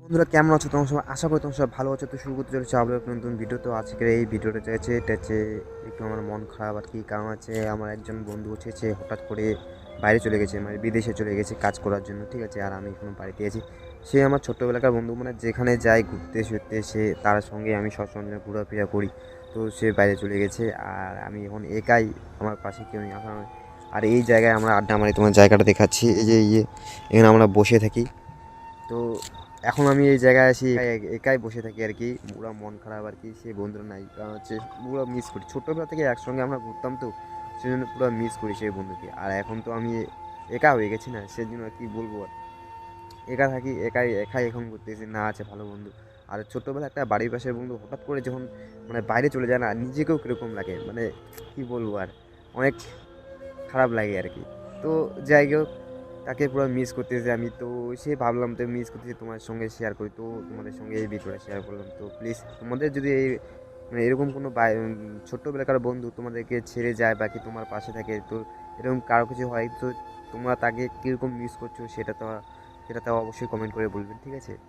বন্ধুরা কেমন আছো তোমার সবাই? আশা করি তোমার সবাই ভালো আছো। তো শুরু করতে চলেছে আবার একটা নতুন ভিডিও। তো আজকের এই ভিডিওটা চাইছে এটা হচ্ছে একটু আমার মন খারাপ আর কি। কারণ আছে আমার একজন বন্ধু হচ্ছে সে হঠাৎ করে বাইরে চলে গেছে, মানে বিদেশে চলে গেছে কাজ করার জন্য, ঠিক আছে। আর আমি এখনো বাড়িতে আছি। সে আমার ছোট্টবেলাকার বন্ধু, মানে যেখানে যাই ঘুরতে ফিরতে সে তার সঙ্গে আমি সবসময় ঘোরাফেরা করি। তো সে বাইরে চলে গেছে আর আমি এখন একাই, আমার পাশে কেউ নেই আসা। আর এই জায়গায় আমরা আড্ডা মারি, তোমার জায়গাটা দেখাচ্ছি, এই যে এখানে আমরা বসে থাকি। তো এখন আমি এই জায়গায় আছি, একাই বসে থাকি আর কি। পুরো মন খারাপ আর কি, সে বন্ধুরা নাই। কারণ হচ্ছে পুরো মিস করি, ছোট্টবেলা থেকে একসঙ্গে আমরা ঘুরতাম, তো সেই জন্য পুরো মিস করি সেই বন্ধুকে। আর এখন তো আমি একা হয়ে গেছি না, সেজন্য আর কি বলবো আর, একা থাকি, একাই একাই এখন ঘুরতেছি, না আছে ভালো বন্ধু। আর ছোট্টবেলা একটা বাড়ির পাশের বন্ধু হঠাৎ করে যখন মানে বাইরে চলে যায় না, নিজেকেও কীরকম লাগে, মানে কি বলবো আর, অনেক খারাপ লাগে আর কি। তো যাই হোক, তাকে পুরো মিস করতেছি আমি। তো সে ভাবলাম তো মিস করতেছি, তোমার সঙ্গে শেয়ার করি, তো তোমাদের সঙ্গে এই ভিডিওটা শেয়ার করলাম। তো প্লিজ তোমাদের যদি এই মানে এরকম কোনো ছোট্টবেলাকার বন্ধু তোমাদেরকে ছেড়ে যায় বা কি তোমার পাশে থাকে, তো এরকম কারো কিছু হয়, তো তোমরা তাকে কীরকম মিস করছো সেটা তো অবশ্যই কমেন্ট করে বলবেন, ঠিক আছে।